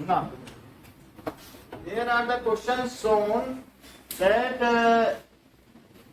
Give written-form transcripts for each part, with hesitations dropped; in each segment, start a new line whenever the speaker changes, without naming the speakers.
Now, there are the questions shown that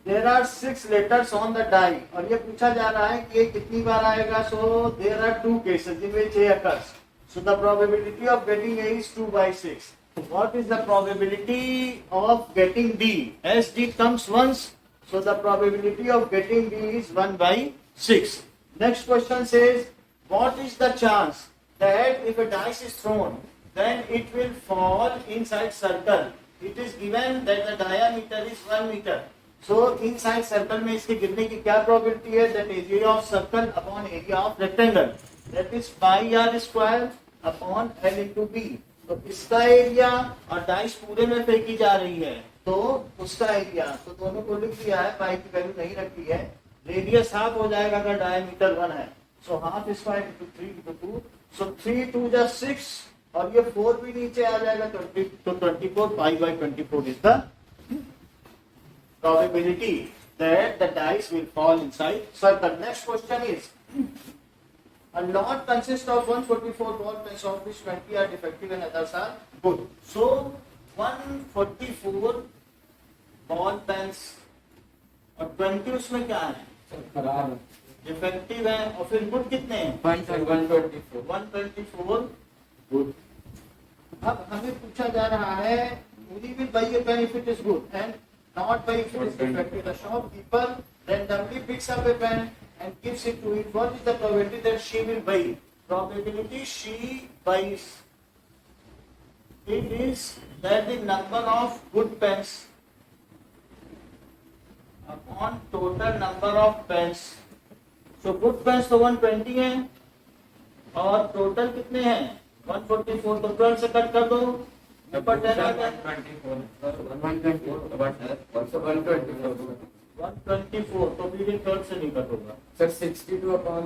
there are 6 letters on the die और ये पूछा जा रहा है कि ये कितनी बार आएगा. So there are 2 cases in which A occurs. So the probability of getting A is 2 by 6. What is the probability of getting D? As D comes once, so the probability of getting D is 1 by 6. Next question says, what is the chance that if a dice is thrown, then it will fall inside circle? It is given that the diameter is 1 meter. So inside circle में इसके गिरने की क्या probability है? That area of circle upon area of rectangle. That is pi r square upon L into B. तो इसका area और dice पूरे में फेंकी जा रही है तो उसका एरिया, तो दोनों को लिख दिया है, पाई की वैल्यू नहीं रखी है. रेडियस हाफ हो जाएगा अगर डायमीटर 1 है. So half square into 3 into 2. सो 3 2 जा 6 और ये 4 भी नीचे आ जाएगा 20. तो 24 pi by 24 is the probability that the dice will fall inside circle. Next question is, a lot consists of 144 ball pens of which 20 are defective and others are good. So 144 ball pens और 20 उसमें क्या है? खराब, defective है. और फिर good कितने हैं? 124 गुड. अब हमें पूछा जा रहा है, we will buy a pen if it is good and not by if it is defective. The shopkeeper randomly picks up a pen and gives it to it. What is the probability that she will buy? Probability she buys it is that the number of good pens upon total number of pens. So good pens तो 120 हैं और total कितने हैं? 144. तो 12 से cut कर दो. 124 तो भी 12 से नहीं कट होगा
सर. 62 अपॉन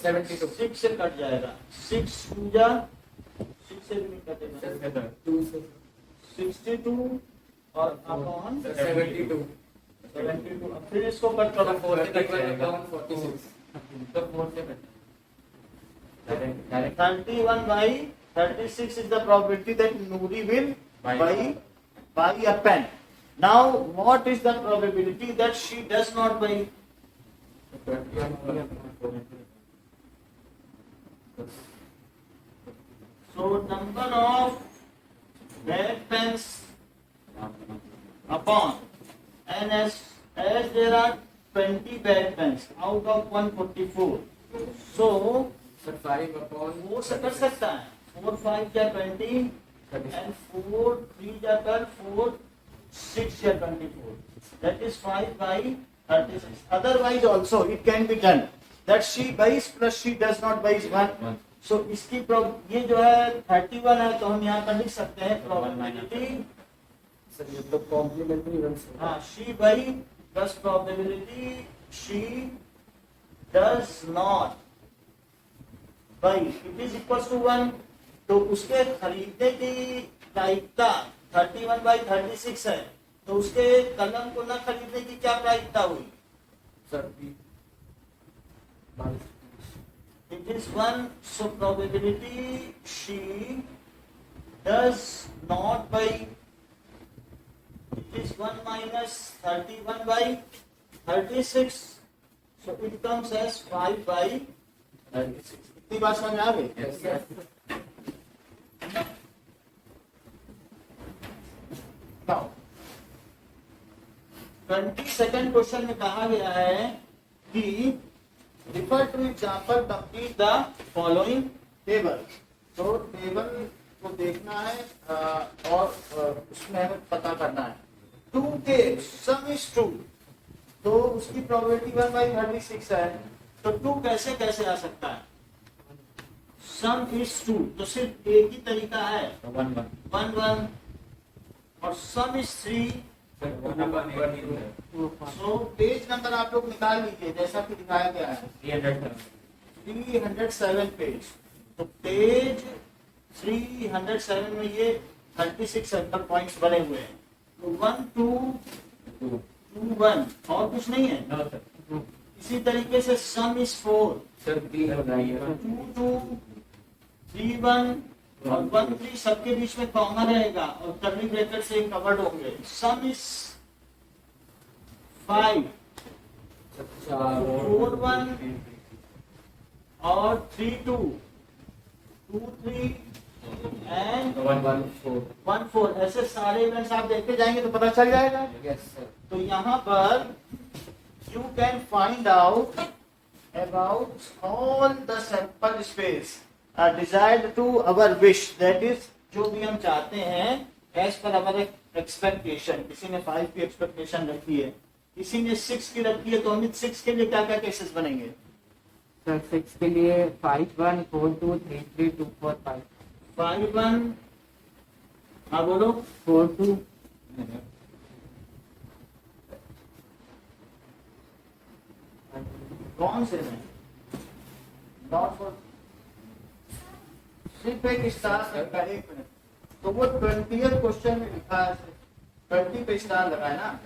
72
6 से कट जाएगा. 6 2 जा 6 से भी नहीं कटेगा.
2 से
62 और अपॉन
72.
फिर इसको कट करो. 4 से कट जाएगा.
46 तो 4 से cut.
31 by 36 is the probability that Noori will buy a pen. Now, what is the probability that she does not buy? So, number of bad pens upon and as there are 20 bad pens out of 144. So,
sir 5 upon
4 से कर सकता है. 4 5 या 20 and 4 3 जाकर 4 6 या 24. That is 5 by 36. Otherwise also it can be done that she buys plus she does not buy is 1. So इसकी ये जो है 31 है तो हम यहाँ पर लिख सकते हैं probability.
सर ये तो कॉम्प्लीमेंट्री वन से.
हाँ, she buy plus probability she does not buy it is equals to 1. तो उसके खरीदने की प्रायिकता 31 by 36 है तो उसके कलम को न खरीदने की क्या प्रायिकता हुई?
Sir
It is 1. So probability she does not buy it is 1 minus 31 by 36. So it comes as 5 by 36. इतनी बात समझ में आ गई?
यस.
Now, 22nd क्वेश्चन में कहा गया है कि refer to example, complete the following table. तो टेबल को देखना है और उसमें हमें पता करना है. 2 के sum is 2 तो उसकी probability 1 by 36 है. तो 2 कैसे कैसे आ सकता है? sum is 2 तो सिर्फ एक ही तरीका है 1 1 और sum is 3. So page number आप लोग निकाल लीजिए जैसा कि दिखाया गया है 307 पेज. तो पेज 307 में ये 36 सर्कल पॉइंट्स बने हुए हैं. तो 1 2 2 1 और कुछ नहीं है. इसी तरीके से सम इज 4
सर 3 लगाइए.
2 2 3 1 और 1 3 सबके बीच में कॉमन रहेगा और कर्ली ब्रैकेट से कवर्ड होंगे। सम इज 5 4 1 और 3 2 2 3 एंड 1 4। ऐसे सारे इवेंट्स आप देखते जाएंगे तो पता चल जाएगा।
Yes, sir.
तो यहाँ पर you can find out about all the sample space desired to our wish, that is जो भी हम चाहते हैं as per our expectation। किसी ने 5 की एक्सपेक्टेशन रखी है, किसी ने 6 की रखी है, तो अमित 6 के लिए क्या क्या केसेस बनेंगे?
सर 6 के लिए 5 1 4 2 3 3 2 4 5
5 1 हाँ बोलो
4 2
कौन से में नॉट फॉर सिर्फ एक स्टार लगा। 1 मिनट, तो वो 20th क्वेश्चन में लिखा है 20 पे स्टार लगा है ना।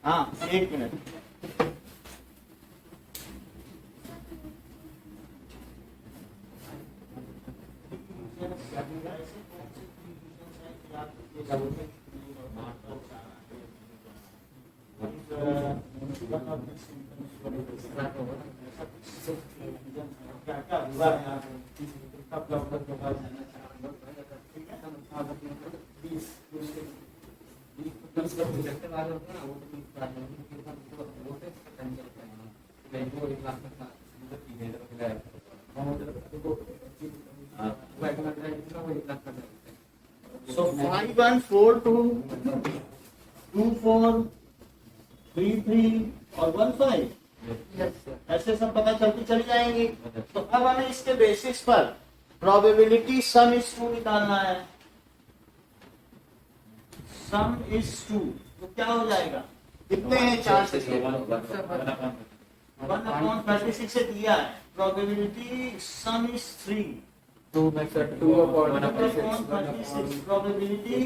हाँ 1 मिनट, क्या क्या हुआ है यहाँ पे? कब डॉक्टर के पास जाना चाह रहे हैं? ठीक है? 20 So 5 1 4 2 2 4 3 3 और 1 5 ऐसे सब पता चलती चली जाएंगी। तो अब हमें इसके बेसिस पर प्रोबेबिलिटी सम इज 2 निकालना है। सम इज 2 तो क्या हो जाएगा? कितने हैं? 4 से 1/36 से दिया है। प्रोबेबिलिटी सम इज 3
2 में सर
2/36 प्रोबेबिलिटी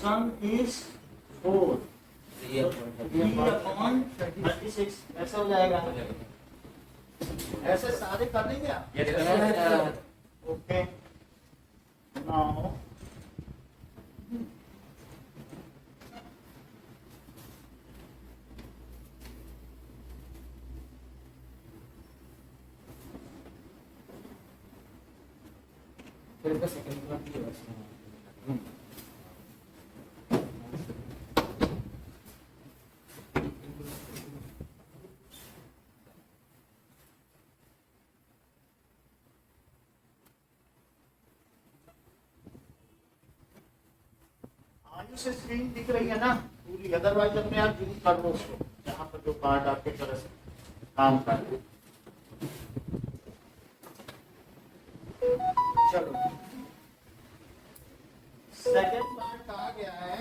सम इज 4 3/36 ऐसा हो जाएगा। ऐसे सारे कर देंगे आप? ओके नाउ आगे से स्क्रीन दिख रही है ना पूरी, अदरवाइज अपने आप जूम कर लो उसको जहाँ पर जो पार्ट आपके तरह से काम कर रहे। चलो सेकेंड पार्ट आ गया है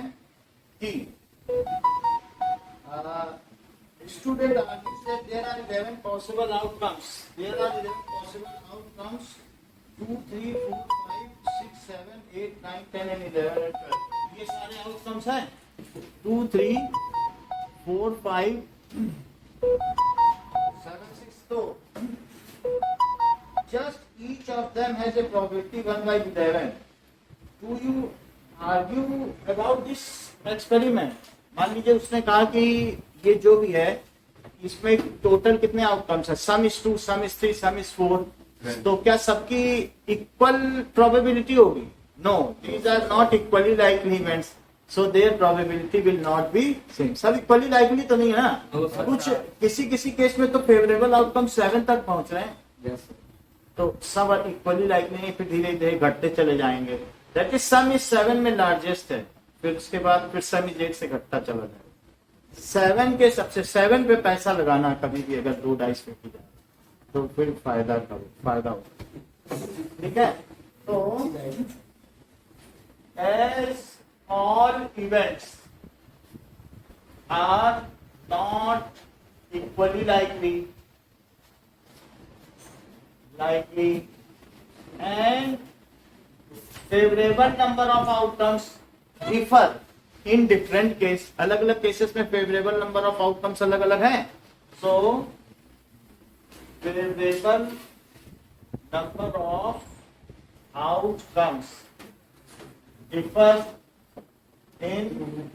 कि student argues that there are 11 possible outcomes. There are 11 possible outcomes 2 3 4 5 6 7 8 9 10 and 11 and 12. ये सारे आउटकम्स हैं 2 3 4 5 7 6। तो just each of them has a probability 1/11. Do you argue about this experiment? मान लीजिए उसने कहा कि ये जो भी है इसमें टोटल कितने आउटकम्स है? Sum is 2 sum is 3 sum is 4। तो क्या सबकी इक्वल प्रोबेबिलिटी होगी? No, these are not equally likely events, so their probability will not be same. सब इक्वली लाइकली तो नहीं है ना, कुछ किसी किसी केस में तो फेवरेबल आउटकम 7 तक पहुंच रहे हैं। तो सब इक्वली लाइकली नहीं, फिर धीरे धीरे घटते चले जाएंगे। दैट इज सम इज 7 में लार्जेस्ट है, फिर उसके बाद फिर सम इज 8 से घटता चला जाएगा। 7 के सबसे 7 पे पैसा लगाना कभी भी अगर 2 डाइस फेंकी जाए तो फिर फायदा होगा। ठीक है, तो as all events are not equally likely and favorable number of outcomes differ in different case. अलग अलग केसेस में फेवरेबल नंबर ऑफ आउटकम्स अलग अलग हैं। So favourable number of outcomes differs in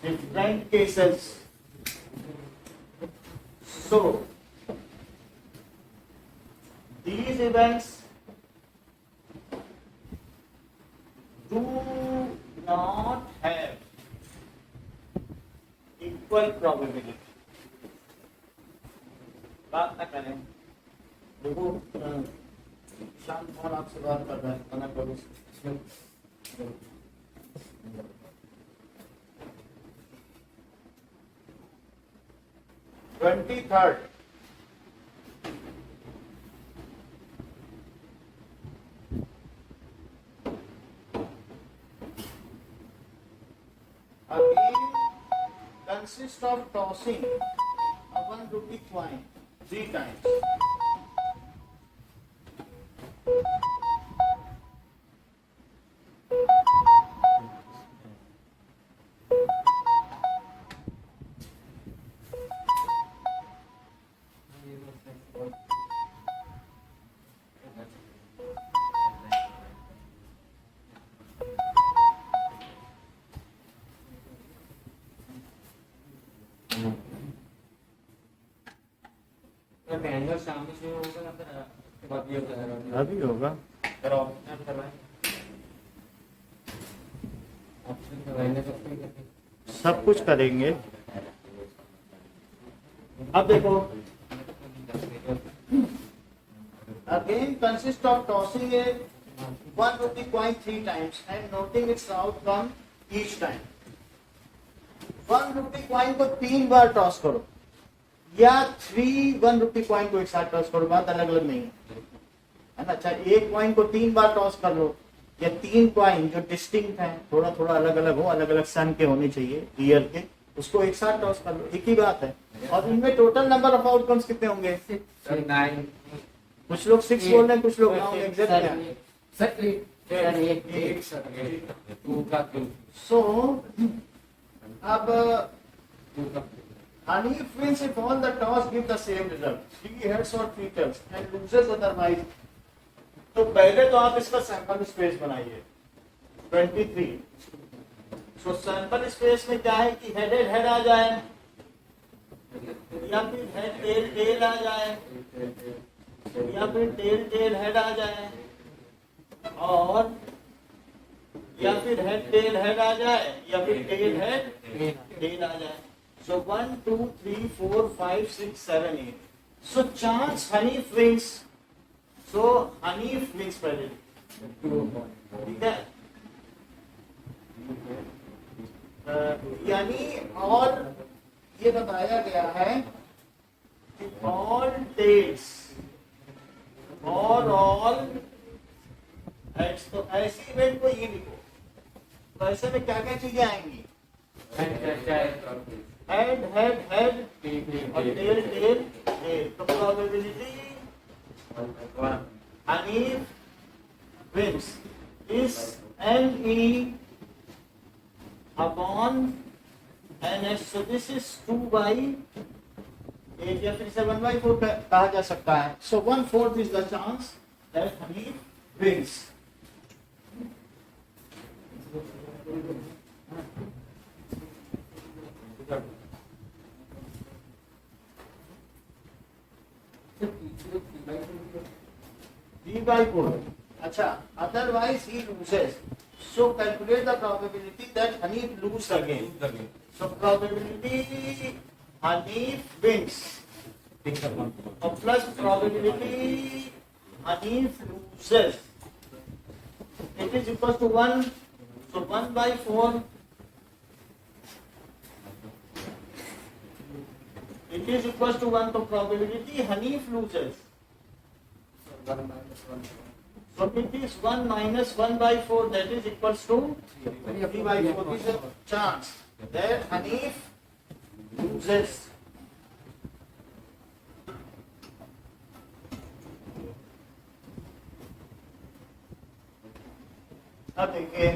different cases. So, these events do not have equal probability. बात ना करें, देखो शाम कौन आपसे बात कर रहा है, मना करो। 23rd a game consists of tossing a 1 rupee coin 3 times.
शाम में शुरू होगा ना फिर
अभी होगा। सब कुछ करेंगे। अब देखो, again consist of tossing a 1 rupee coin 3 times and noting its outcome each time. 1 rupee coin को 3 बार टॉस करो या 1 rupee कॉइन को एक साथ टॉस करो, बात अलग अलग नहीं है ना। अच्छा, एक कॉइन को 3 बार टॉस कर लो या 3 कॉइन जो डिस्टिंक्ट हैं, थोड़ा थोड़ा अलग अलग हो, अलग अलग सन के होने चाहिए, ईयर के, उसको एक साथ टॉस कर लो, एक ही बात है। और इनमें टोटल नंबर ऑफ आउटकम्स कितने होंगे?
9।
कुछ लोग 6 बोल रहे हैं, कुछ लोग 9 एग्जैक्ट है। सो अब Hanif wins if all the toss give the same result, 3 heads or 3 tails, and loses otherwise. तो पहले तो आप इसका सैंपल स्पेस बनाइए 23। सो सैंपल स्पेस में क्या है कि हेड हेड आ जाए या फिर हेड टेल टेल आ जाए या फिर टेल टेल हेड आ जाए और या फिर हेड टेल हेड आ जाए या फिर टेल हेड टेल आ जाए। So 1, 2, 3, 4, 5, 6, 7, 8. So chance Hanif wins. So Hanif wins पहले, ठीक है। यानी और ये बताया गया है कि all dates और all heads, तो ऐसी इवेंट को ये लिखो। तो ऐसे में क्या क्या चीजें आएंगी? हेड हेड हेड और टेल टेल टेल। तो probability Hanif wins is NE upon NS. So this is 2/8 या फिर इसे 1/4 कहा जा सकता है। So 1/4 is the chance that Hanif wins. D/4. अच्छा, otherwise he loses. So calculate the probability that Hanif loses again. So probability Hanif wins plus probability Hanif loses. It is equal to 1. So 1/4. It is equal to 1. So probability Hanif loses. So it is 1 minus 1/4, that is equals to 3/4. This is a chance that Hanif loses. अब देखिए,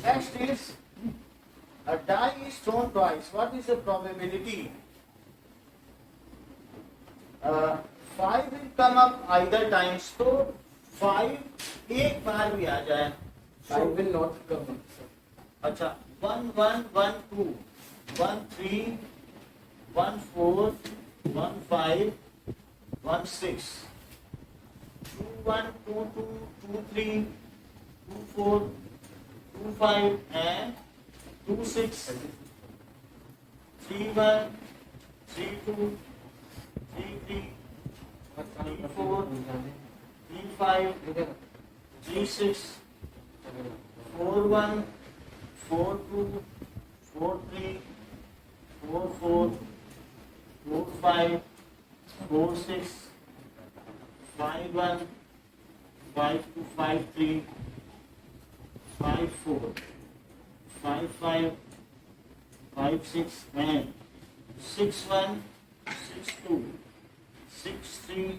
next is a die is thrown twice. What is the probability 5 will come up either times, तो 5 एक बार भी आ जाए.
I will not come.
अच्छा 1 1 1 2 1 3 1 4 1 5 1 6 2 1 2 2 2 3 2 4 2 5 and 2 6 3 1 3 2 3 3 3 4 3 5 3 6 4 1 4 2 4 3 4 4 4 5 4 6 5 1 5 2 5 3 5 4 5 5 5 6 and 6 1 6 2 6 3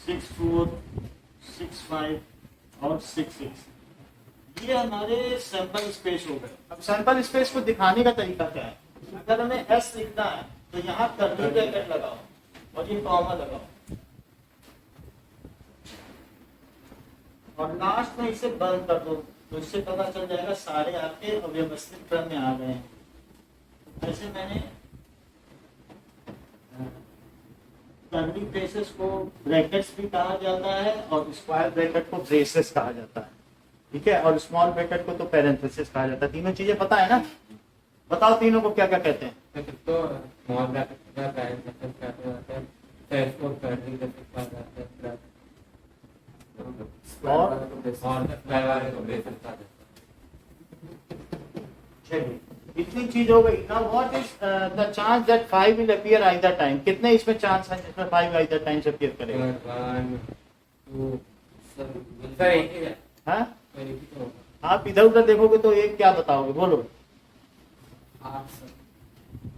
6 4 6 5 और 6 6. ये हमारे सैंपल स्पेस हो गए. अब सैंपल स्पेस को दिखाने का तरीका क्या है? अगर हमें एस लिखना है तो यहाँ कर्ली ब्रैकेट लगाओ और ये कॉमा लगाओ और लास्ट में इसे बंद कर दो, तो इससे पता चल जाएगा सारे आपके अव्यवस्थित क्रम में आ गए हैं. ऐसे मैंने कर्ली ब्रेसेस को ब्रैकेट्स भी कहा जाता है और स्क्वायर ब्रैकेट को ब्रेसेस कहा जाता है. ठीक है, और स्मॉल ब्रैकेट को तो पैरेंथेसिस कहा जाता है. तीनों चीजें पता है ना? बताओ तीनों को क्या क्या कहते हैं.
तो स्मॉल ब्रैकेट का पैरेंथेसिस कहते हैं, फिर इसको कर्ली ब्रैकेट कहा जाता है, और स्क्वायर वाले को ब्रेसेस कहा जाता है.
चलिए इतनी चीज हो गई. Now what is the chance that 5 will appear either time? कितने इसमें चांस है जिसमें 5 आइदर टाइम्स अपीयर करेगा?
1 2 सर एक ही है.
हाँ,
एक ही तो
आप इधर उधर देखोगे तो एक क्या बताओगे? बोलो.
8 सर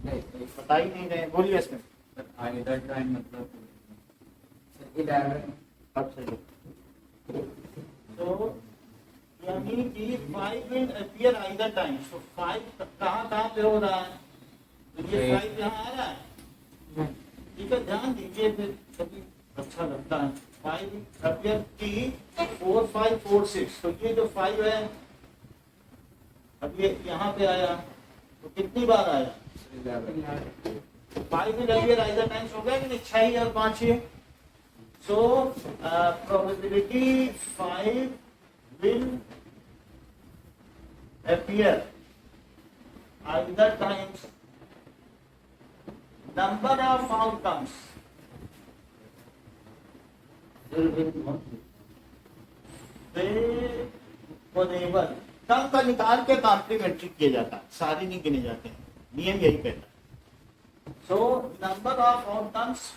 नहीं
बता ही नहीं रहे. बोलिए इसमें.
आइदर टाइम मतलब सर 11.
अब सही. तो यानी कि 5 विल अपीयर आइदर टाइम. तो 5 कहाँ पे हो रहा है? तो ये 5 यहाँ आ रहा है. ठीक है, ध्यान दीजिए, फिर कभी अच्छा लगता है. 5 अपीयर टी 4 5 4 6. तो ये जो 5 है अब ये यहाँ पे आया तो कितनी बार आया? 5 विल अपीयर आइदर टाइम्स हो गया कि नहीं? 6 और 5 ही. So probability 5 will appear either times. Number of outcomes whenever कम का निकाल के कॉम्प्लीमेंट्री किया जाता है, सारे नहीं गिने जाते हैं. नियम यही कहता है. So number of outcomes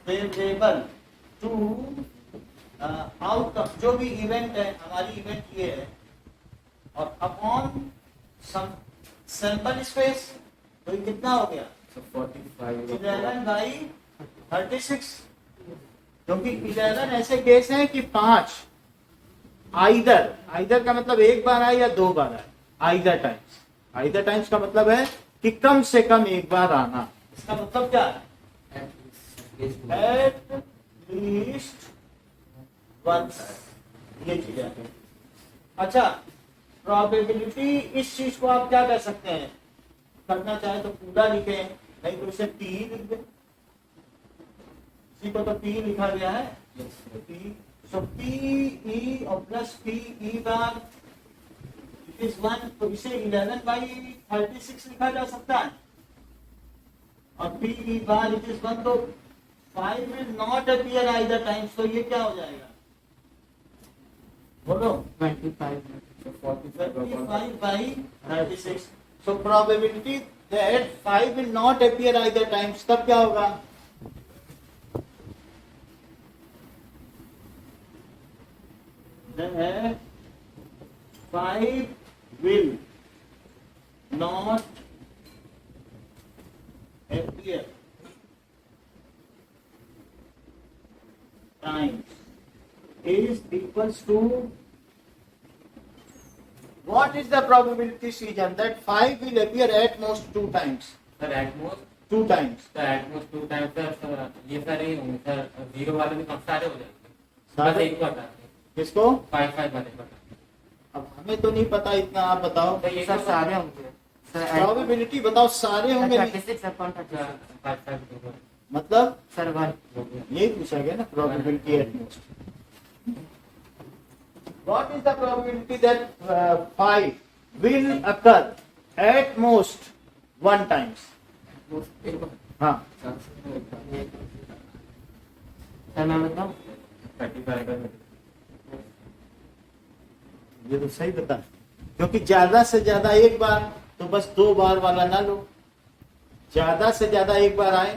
favourable to outcome, जो भी इवेंट है, हमारी इवेंट ये है, और अपॉन सम सैंपल स्पेस. तो ये कितना हो गया?
45
11 बाई 36. क्योंकि 11 ऐसे केस हैं कि 5 आइदर का मतलब एक बार आए या 2 बार आए. आइदर टाइम्स का मतलब है कि कम से कम एक बार आना. इसका मतलब क्या है? At least once. ये चीज है. अच्छा, प्रोबेबिलिटी, इस चीज को आप क्या कर सकते हैं? करना चाहे तो पूरा लिखें, नहीं तो इसे पी लिख दें. इसी को तो पी लिखा गया है. पी, सो पी ई और plus P E bar it is 1. तो इसे 11 बाई 36 लिखा जा सकता है. और P E bar it is 1. तो 5 will not appear either times. तो ये क्या हो जाएगा? बोलो. 25 by 36. So probability that 5 will not appear either times. तब क्या होगा? That 5 will not appear times is equals to, what is the probability, Srijan, that 5 will appear at most 2 times?
Sir at most
2 times.
तो at most 2 times sir, ये सारे ही होंगे sir, zero वाले भी कम सारे हो जाएंगे, बस
सारे
एक बता
किसको?
5 वाले बता।
अब हमें तो नहीं पता इतना, आप बताओ।
तो ये
सर
तो
सारे होंगे सर।
प्रोबेबिलिटी बताओ, सारे होंगे नहीं।
36 अपॉन 36
5
मतलब
सर 1।
यही पूछा गया ना, probability at most. What is the probability that 5 will occur at most 1 times? हाँ,
सर मैं बताऊं?
35
ये तो सही बता, क्योंकि ज्यादा से ज्यादा एक बार, तो बस 2 बार वाला ना लो। ज्यादा से ज्यादा एक बार आए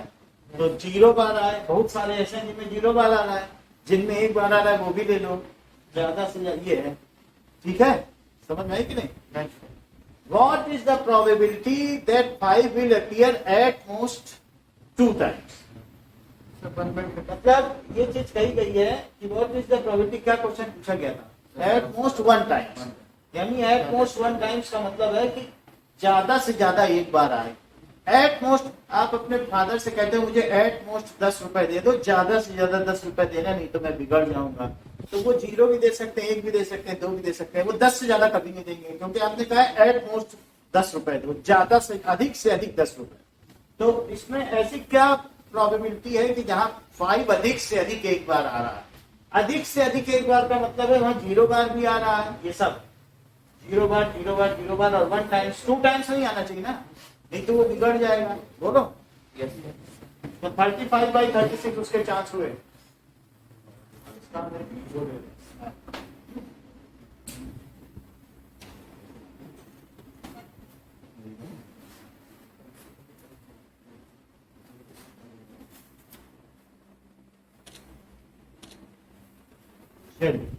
तो 0 बार आए। बहुत सारे ऐसे हैं जिनमें 0 बार आ रहा है, जिनमें एक बार आ रहा है वो भी ले लो। ज्यादा से ज्यादा ये है, ठीक है? समझ में आई कि नहीं? What is the probability that 5 will appear at most 2 times? मतलब ये चीज कही गई है कि what is the probability, क्या क्वेश्चन पूछा गया था? At most 1 times, यानी at most 1 times का मतलब है कि ज्यादा से ज्यादा एक बार आए। एट मोस्ट, आप अपने फादर से कहते हो मुझे एट मोस्ट 10 रुपए दे दो, ज्यादा से ज्यादा 10 रुपए देना, नहीं तो मैं बिगड़ जाऊंगा। तो वो 0 भी दे सकते हैं, 1 भी दे सकते हैं, 2 भी दे सकते हैं, वो 10 से ज्यादा कभी नहीं देंगे, क्योंकि आपने कहा है एट मोस्ट 10 रुपए दो, ज्यादा से अधिक 10 रुपए। तो इसमें ऐसी क्या प्रोबेबिलिटी है कि जहां 5 अधिक से अधिक एक बार आ रहा है? अधिक से अधिक एक बार का मतलब है वहां 0 बार भी आ रहा है, ये सब 0 बार 0 बार 0 बार, और 1 टाइम्स 2 टाइम्स नहीं आना चाहिए ना, नहीं तो वो बिगड़ जाएगा। बोलो। तो 35/36 उसके चांस हुए। चलिए,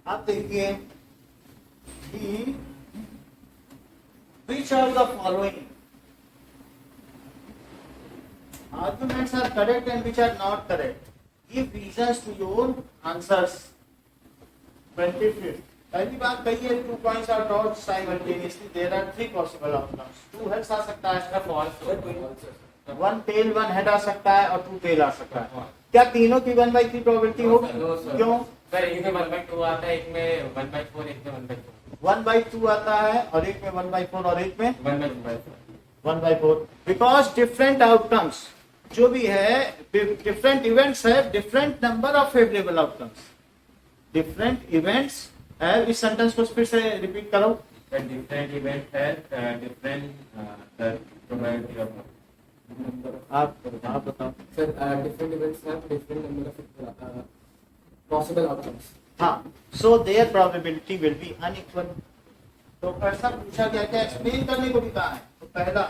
आप देखिए कि which of the following arguments are correct and which are not correct? Give reasons to your answers. 25th. पहली बात कही है 2 points are tossed simultaneously. There are 3 possible outcomes. 2 heads आ सकता है,
फॉल्स
1 tail 1 head आ सकता है, और 2 tail आ सकता है। क्या तीनों की 1/3 प्रोबेबिलिटी होगी? क्यों?
सर एक में 1/2 आता है, एक में 1/4, एक में 1/4,
1/2 आता है, और एक में 1/4, और एक में
1/4।
1/4, बिकॉज डिफरेंट आउटकम्स जो भी है, डिफरेंट इवेंट्स है, different number of favourable outcomes. Different events है, इस सेंटेंस को फिर से रिपीट करो।
डिफरेंट इवेंट है, डिफरेंट प्रोबेबिलिटी ऑफ
आप बताओ।
Sir, different events have different number of possible outcomes.
हाँ, so their probability will be unequal. तो ऐसा पूछा गया, क्या एक्सप्लेन करने को भी कहा है? तो पहला,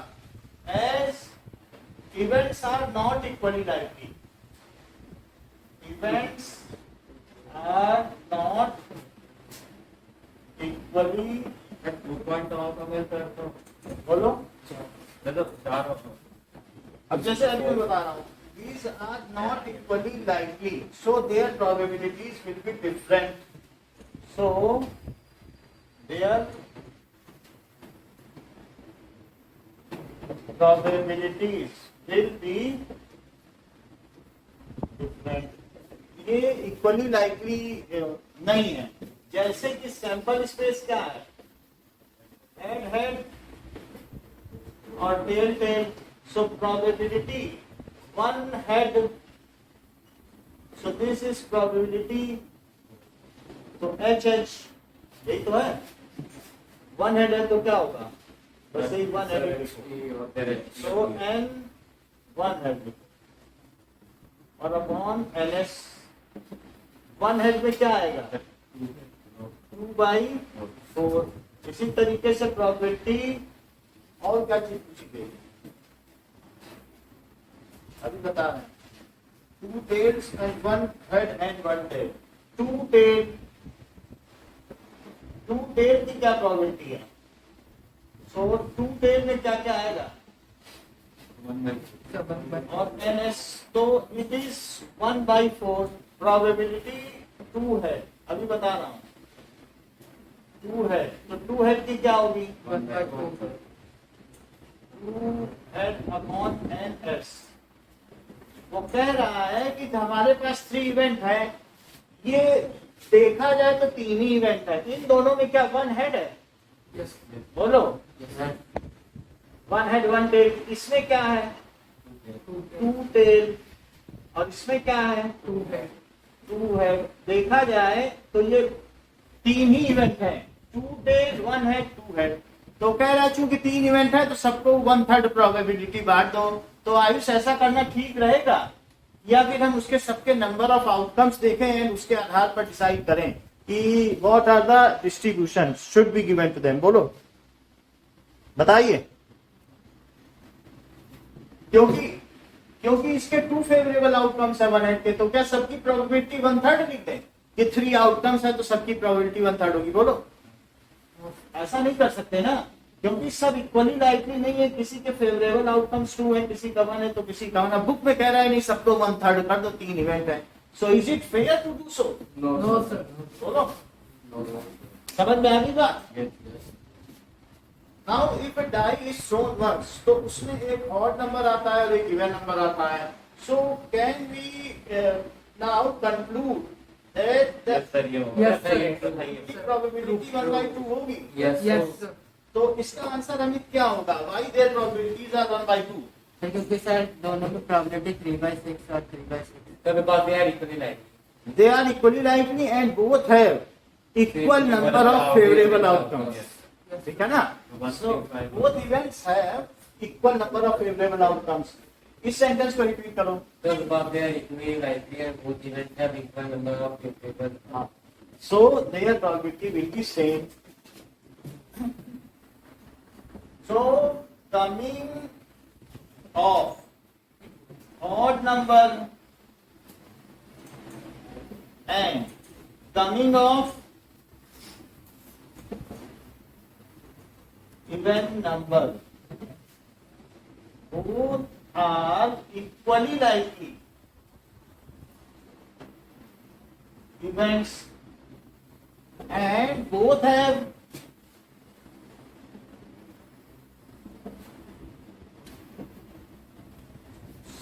as events are not equally likely, events are not equally,
2 point of अगर सर तो
बोलो।
चलो 4 ऑफ।
अब जैसे अभी मैं बता रहा हूँ, these are not equally likely, so their probabilities will be different. So their probabilities will be different. ये इक्वली लाइकली नहीं है। जैसे कि सैंपल स्पेस क्या है, हेड हेड और tell tell, so probability 1 head, so this is probability, तो h h यही तो है। 1 head है तो क्या होगा, बस यही 1 head लिखो, so n 1 head लिखो, और अपॉन ns 1 head में क्या आएगा, 2/4। इसी तरीके से प्रोबेबिलिटी, और क्या चीज पूछी गई अभी बता रहे हैं, 2 tails and 1 head and 1 tail, 2 tail to tell की क्या प्रोबेबिलिटी है? सो टू टेल में क्या क्या आएगा? और NS, तो इट इज 1/4 प्रोबेबिलिटी 2 है, अभी बता रहा हूँ 2 है, तो 2 हेड की क्या होगी? 2 हेड अपॉन NS। वो कह रहा है कि हमारे पास 3 इवेंट है, ये देखा जाए तो 3 ही इवेंट है, इन दोनों में क्या 1 हेड है?
Yes.
बोलो 1 हेड 1 टेल, इसमें क्या है? 2 टेल, और इसमें क्या है?
2 है.
2 है। देखा जाए तो ये 3 ही इवेंट है, 2 टेल 1 हेड 2 हेड। तो कह रहा है चूंकि 3 इवेंट है तो सबको 1/3 प्रोबेबिलिटी बांट दो। तो आयुष ऐसा करना ठीक रहेगा, या फिर हम उसके सबके नंबर ऑफ आउटकम्स देखें एंड उसके आधार पर डिसाइड करें कि what are the distribution should be given to them? बोलो बताइए। क्योंकि इसके 2 फेवरेबल आउटकम्स है 1 हेड के, तो क्या सबकी प्रोबेबिलिटी 1/3 लिख दें? कि 3 आउटकम्स है तो सबकी प्रोबेबिलिटी 1/3 होगी? बोलो ऐसा नहीं कर सकते ना, क्योंकि सब इक्वली लाइकली नहीं है, किसी के फेवरेबल आउटकम्स 2 है, किसी का 1 है तो किसी का 1। बुक में कह रहा है नहीं सबको 1/3 कर दो, 3 इवेंट है। So is it fair to do so?
No, sir.
बोलो समझ में आ गई बात? Now if a die is shown once, तो उसमें एक ऑड नंबर आता है और एक इवन नंबर आता है। So can we now conclude that
Yes, sir.
Probability 1/2 होगी?
Yes.
Yes, sir.
तो इसका आंसर हमें क्या होगा? Why their probabilities are 1/2?
क्योंकि सर दोनों की प्रोबेबिलिटी 3/6 और 3/6।
So because they are equally likely.
They are equally likely and both have equal number of favorable outcomes.
Yes.
ठीक है ना? So both events have equal number of favorable outcomes. इस sentence को repeat करो।
So because they are equally likely and both events have equal number of favorable.
So their probability will be same. So coming of odd number and coming of even number both are equally likely events and both have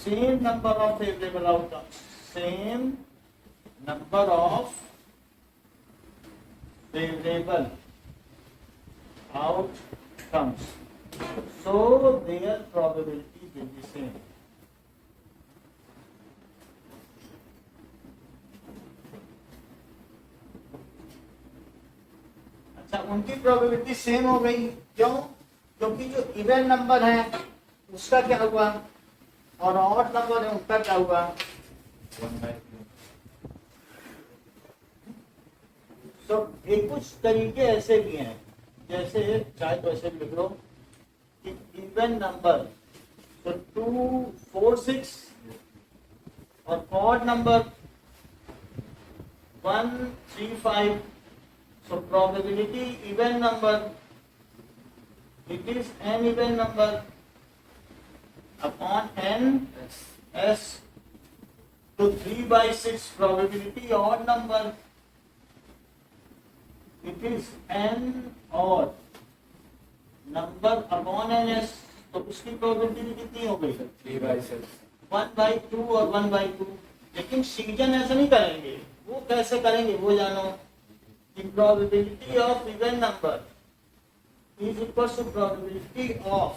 same number of favorable outcomes. Same number of favorable outcomes. So their probability will be same. अच्छा, उनकी probability same हो गई, क्यों? क्योंकि जो even number है उसका क्या हुआ और ऑड नंबर है उनका क्या हुआ?
1/2.
तो एक कुछ तरीके ऐसे भी हैं, जैसे चाहे तो ऐसे भी लिख लो कि इवन नंबर तो 2, 4, 6 और odd number 1, 3, 5. So probability even number, it is an even number upon n s. So 3/6 probability odd number, it is n odd number upon n s. तो उसकी प्रोबेबिलिटी कितनी हो गई?
3/6.
1/2 और 1/2. लेकिन सीजन ऐसा नहीं करेंगे, वो कैसे करेंगे वो जानो। The probability of even number is equal to probability of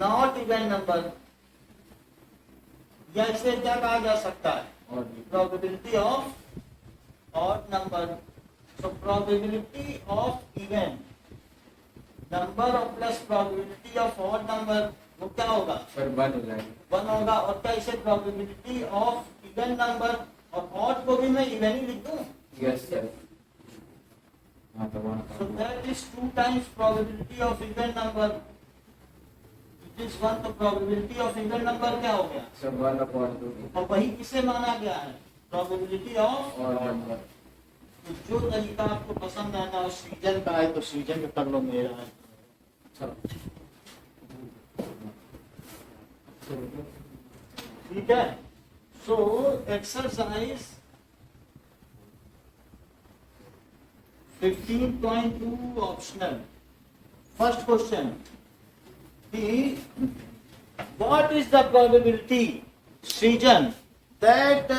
not even number. या इसे क्या कहा जा सकता है? Probability of odd number. So probability of even number और plus probability of odd number वो क्या होगा?
पर 1 हो जाएगा.
1 होगा। और क्या इसे probability of even number और odd को भी मैं even ही लिख दूं?
Yes, sir.
So that is 2 times probability of even number. It is 1, तो probability of even number क्या हो गया?
So 1/2.
और वही किसे माना गया है? Probability of
Odd number.
जो तरीका आपको पसंद आता है सीजन का है तो सीजन का कर लो, मेरा है। ठीक है। So exercise 15.2 optional. First question, what is the probability, Srijan, that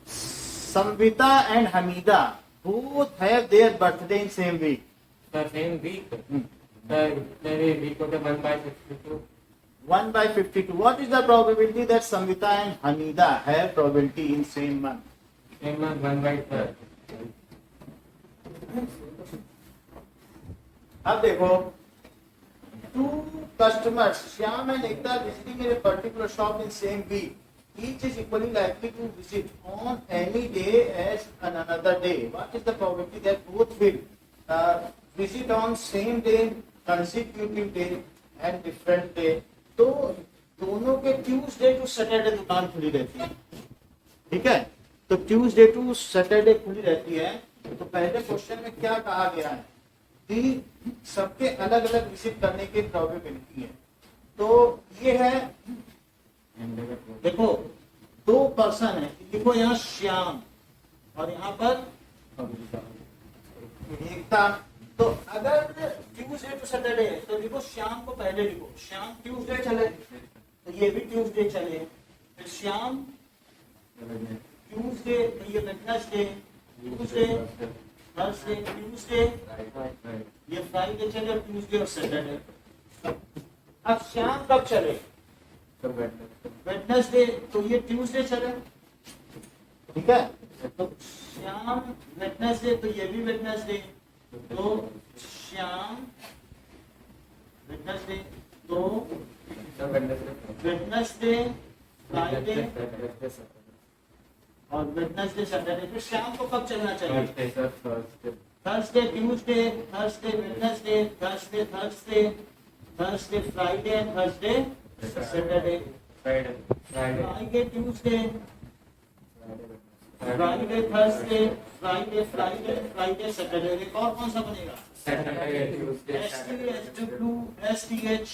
Samvita and Hamida both have their birthday in same week?
The same week. Maybe week of the 1/52.
1/52. What is the probability that Samvita and Hamida have probability in same month?
Same month 1/3.
अब देखो, two customers, Shyam and Ekta, visiting a particular shop in same week. Each is equally likely to visit on any day as on another day. What is the probability that both will visit on same day, consecutive day and different day? तो दोनों के Tuesday to Saturday दुकान खुली रहती है। ठीक है, तो ट्यूसडे टू सैटरडे खुली रहती है। तो पहले क्वेश्चन में क्या कहा गया है कि सबके अलग अलग विजिट करने की प्रोबेबिलिटी है। तो ये है, देखो दो पर्सन है, देखो यहाँ श्याम और यहाँ पर एकता। तो अगर ट्यूसडे टू सैटरडे है तो देखो श्याम को पहले लिखो, श्याम ट्यूसडे चले तो ये भी ट्यूसडे चले, फिर श्याम ट्यूसडे तो ये वेडनेसडे, ट्यूसडे थर्सडे, ट्यूसडे ये फ्राइडे चले, और ट्यूसडे और सैटरडे। अब श्याम कब चले? वेडनेसडे, तो ये ट्यूसडे चले। ठीक है, तो श्याम वेडनेसडे तो ये भी वेडनेसडे, तो श्याम वेडनेसडे, तो वेडनेसडे फ्राइडे और वेडनेसडे सैटरडे। फिर शाम को कब चलना चाहिए? Thursday Tuesday, Thursday Wednesday, Thursday Thursday, Thursday Friday, Thursday Saturday, Friday Tuesday, Friday Thursday, Friday Friday, Friday Saturday. एक और कौन सा बनेगा? STH2, STH,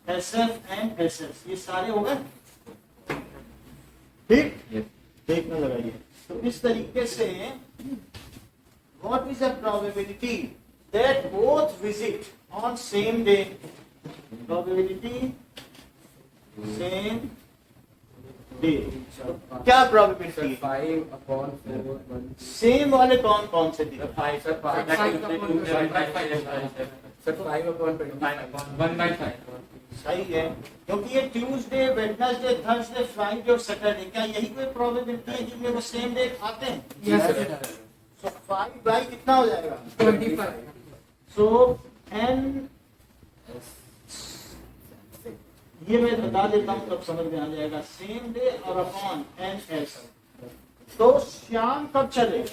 SF and SS, ये सारे हो गए। ठीक, देखने लगाइए। तो इस तरीके से what is the probability that both visit on same day? Probability same day, क्या probability है?
5/4
सेम वाले कौन कौन से दिन?
1/5.
सही है, क्योंकि ये ट्यूसडे, वेडनेसडे, थर्सडे, फ्राइडे और सैटरडे, क्या यही कोई प्रोबेबिलिटी है जिनमें वो सेम डे आते हैं? सो 5 बाई कितना हो जाएगा?
25.
सो n, ये मैं बता देता हूँ तब समझ में आ जाएगा। सेम डे और अपॉन NS। तो श्याम कब चले?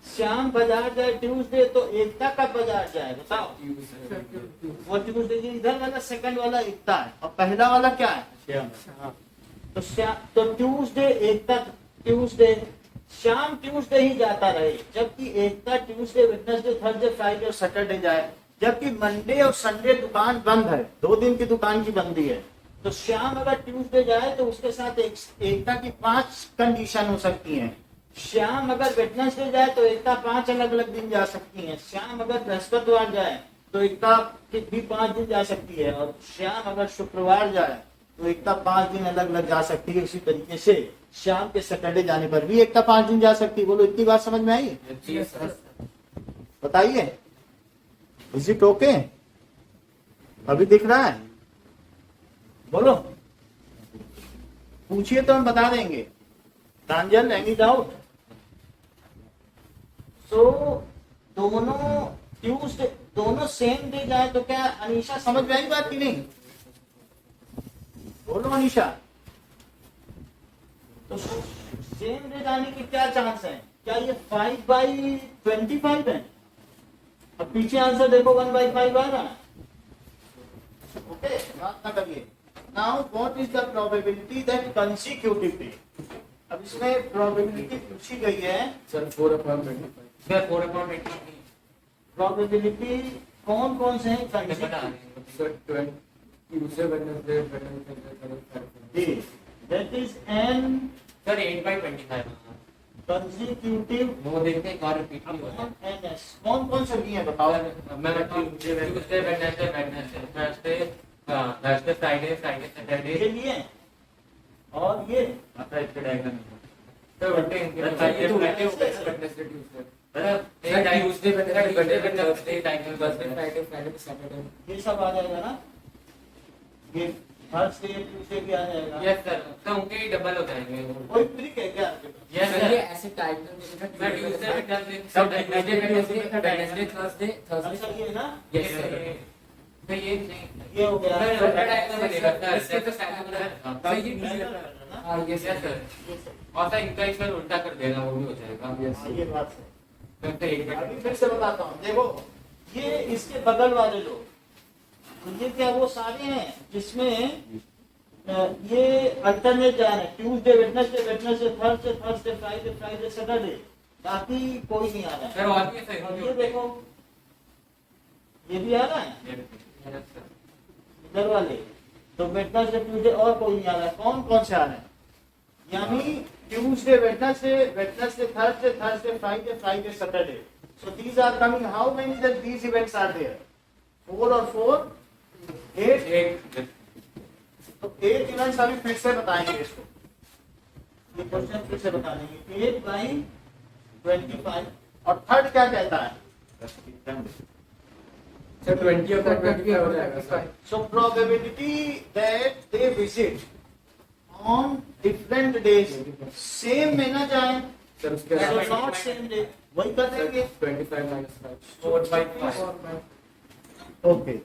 श्याम बाजार जाए ट्यूसडे, तो एकता कब बाजार जाए बताओ? वो ट्यूसडे, इधर वाला सेकंड वाला एकता है और पहला वाला क्या है? श्याम। तो श्याम, तो ट्यूसडे एकता ट्यूसडे, श्याम ट्यूसडे ही जाता रहे, जबकि एकता ट्यूसडे, वेडनेसडे, थर्सडे, फ्राइडे और सैटरडे जाए। जबकि मंडे और संडे दुकान बंद है, 2 दिन की दुकान की बंदी है। तो श्याम अगर ट्यूसडे जाए तो उसके साथ एकता की 5 कंडीशन हो सकती हैं। श्याम अगर वेडनेसडे जाए तो एकता 5 अलग अलग दिन जा सकती है। श्याम अगर बृहस्पतिवार जाए तो एकता भी 5 दिन जा सकती है, और श्याम अगर शुक्रवार जाए तो एकता 5 दिन अलग अलग जा सकती है। उसी तरीके से श्याम के सैटरडे जाने पर भी एकता 5 दिन जा सकती है। बोलो, इतनी बात समझ में आई? बताइए, इज इट ओके? अभी दिख रहा है? बोलो, पूछिए तो हम बता देंगे। प्रांजल, एनी डाउट? सो दोनों ट्यूसडे, दोनों सेम डे जाए तो क्या अनीशा समझ में आई बात की नहीं? बोलो अनीशा। तो सेम डे जाने के क्या चांस है? क्या ये 5/25 है? अब पीछे आंसर देखो, 1/5 आ रहा है। ओके, बात ना करिए। Now what is the probability that consecutive day? अब इसमें प्रोबेबिलिटी पूछी गई है,
Sir, 4/25.
सर 4/80
प्रोबेबिलिटी कौन कौन से हैं
बता
कंसेप्ट
रहे हैं
Sir, 20. Tuesday, Wednesday, Thursday.
That is an
sir 8/25
consecutive
वो देखते हैं एक और रिपीट नहीं होता
अपॉन एनएस। कौन कौन से दिए बताओ?
मैं Tuesday Wednesday Thursday Friday Saturday
ये लिए और ये
आता इसके डायग्राम तो उल्टे इनके
Friday to
Friday
Wednesday, Wednesday, Tuesday.
मतलब
Sir, Tuesday, Wednesday,
Thursday
Thursday, Friday, Friday to Saturday.
ये सब आ जाएगा ना, ये थर्सडे ट्यूसडे भी आ जाएगा।
यस सर तो उनके डबल हो जाएंगे
कोई ट्रिक है क्या आपके पास?
यस
Sir,
सर
ये ऐसे टाइटल
मैं Tuesday Wednesday
Sir, Wednesday, Thursday,
अच्छा ये ना,
Yes, sir.
तो ये नहीं
ये हो गया।
सर उल्टा डायग्राम बनेगा
इसके तो
सर
Sir, ये
Diagonal
clear
है ना?
हाँ, yes,
यस
sir.
सर
ये सब।
और सर इनका इसमें उल्टा कर देना वो भी हो जाएगा
Yes.
हाँ, ये बात है।
तो एक
अभी फिर से बताता हूँ, देखो ये इसके बगल वाले लोग, तो ये क्या वो सारे हैं जिसमें ये अल्टरनेट जा रहे हैं, Tuesday Wednesday Wednesday Thursday Thursday Friday Friday Saturday, बाकी कोई नहीं आ रहा है।
सर और भी सही
और ये देखो ये भी आ रहा है
यस सर
इधर वाले, तो वेडनेसडे ट्यूसडे और कोई नहीं आ रहा है। कौन कौन से आ रहे हैं? यानी Tuesday Wednesday Wednesday Thursday Thursday Friday Friday Saturday. So these are coming, how many that these events are there? 4 और 4 8।
एक
तो 8 इवेंट्स अभी फिर से बताएंगे इसको, ये क्वेश्चन फिर से बता देंगे। 8/25 और थर्ड क्या कहता है?
Sir, 20/25 हो जाएगा, sir.
So probability that they visit on different days, same में ना जाए,
Sir, उसके
so
बाद
not same day, वही कर देंगे।
25 minus 5.
4/5
ओके,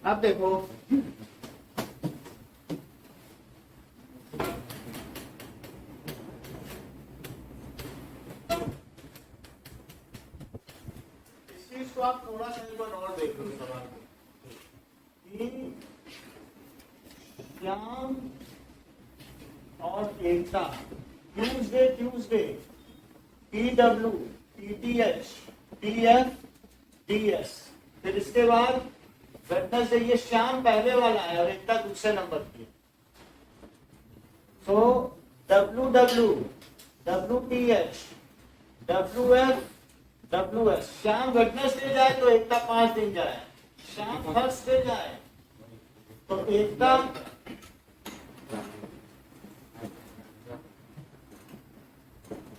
अब देखो इस चीज को आप थोड़ा सा एक बार और देख लो सवाल को, कि श्याम और Ekta Tuesday Tuesday TW TTH TF DS, फिर इसके बाद वेडनेसडे ये श्याम पहले वाला है और एकता दूसरे नंबर की। सो WW WTH WF WS, Shyam Wednesday जाए तो एकता 5 दिन जाए, श्याम थर्सडे जाए तो एकता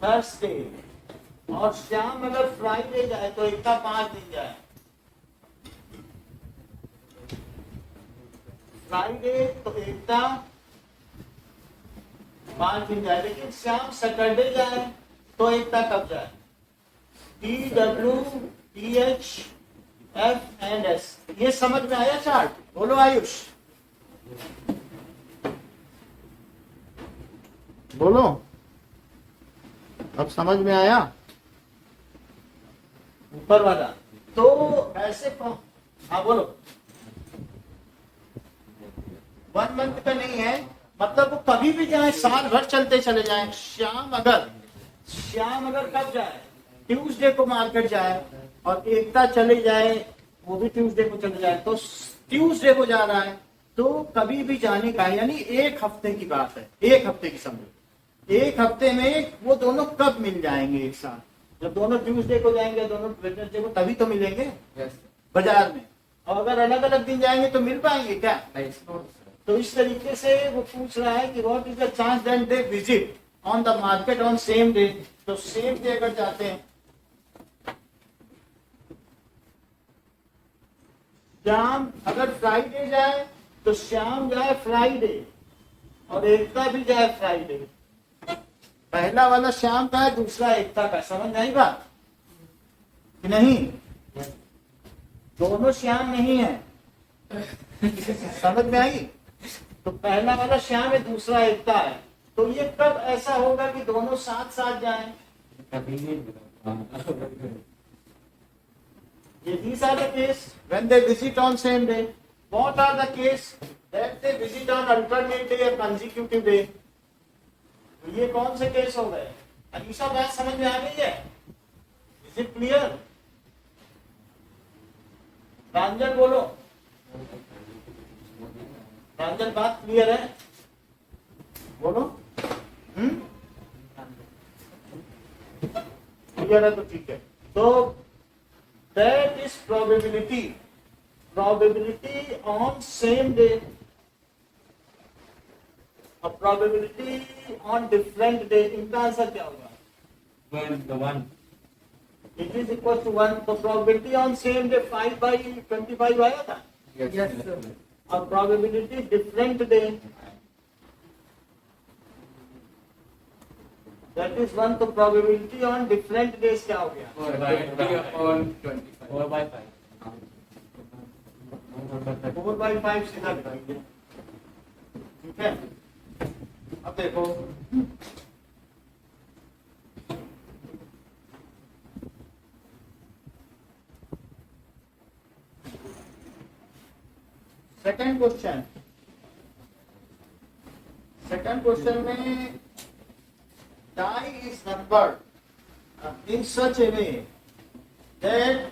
थर्सडे, और श्याम अगर फ्राइडे जाए तो एकता 5 दिन जाए, फ्राइडे तो एकता 5 दिन जाए, लेकिन श्याम सैटरडे जाए तो एकता कब जाए? TW TH F and S। ये समझ में आया चार्ट? बोलो आयुष, बोलो अब समझ में आया? ऊपर वाला तो ऐसे हाँ बोलो, 1 मंथ का नहीं है, मतलब वो कभी भी जाए, साल भर चलते चले जाए। श्याम अगर कब जाए? ट्यूसडे को मार्केट जाए और एकता चले जाए, वो भी ट्यूसडे को चले जाए, तो ट्यूसडे को जा रहा है तो कभी भी जाने का, यानी 1 हफ्ते की बात है, 1 हफ्ते की समझो, 1 हफ्ते में वो दोनों कब मिल जाएंगे एक साथ? जब दोनों ट्यूसडे को जाएंगे, दोनों वेडनेसडे को, तभी तो मिलेंगे
Yes.
बाजार में। और अगर अलग अलग दिन जाएंगे तो मिल पाएंगे क्या?
Nice.
तो इस तरीके से वो पूछ रहा है कि what is the chance that they visit on the market on same day. तो सेम डे अगर जाते हैं, श्याम अगर फ्राइडे जाए तो श्याम जाए फ्राइडे और एकता भी जाए फ्राइडे। पहला वाला श्याम का है, दूसरा एकता का। समझ आई बात कि नहीं? दोनों श्याम नहीं है, समझ में आई? तो पहला वाला श्याम है, दूसरा एकता है। तो ये कब ऐसा होगा कि दोनों साथ साथ जाएं?
कभी नहीं
These are the case when they visit on same day. What are the case that they visit on alternate day or consecutive day? तो ये कौन से केस हो गए? अनीशा बात समझ में आ गई है? Is it clear? प्रांजल बोलो। प्रांजल बात क्लियर है? बोलो। क्लियर है तो ठीक है। तो that is probability on same day, a probability on different day. इनका आंसर क्या होगा?
one.
It is equal to 1. तो probability on same day 5/25 आया था।
Yes, sir.
और probability different day, that is 1. तो probability on different days क्या हो गया?
4/5.
4/5 सीधा लिखेंगे। ठीक है, अब देखो सेकंड क्वेश्चन में die is numbered in such a way that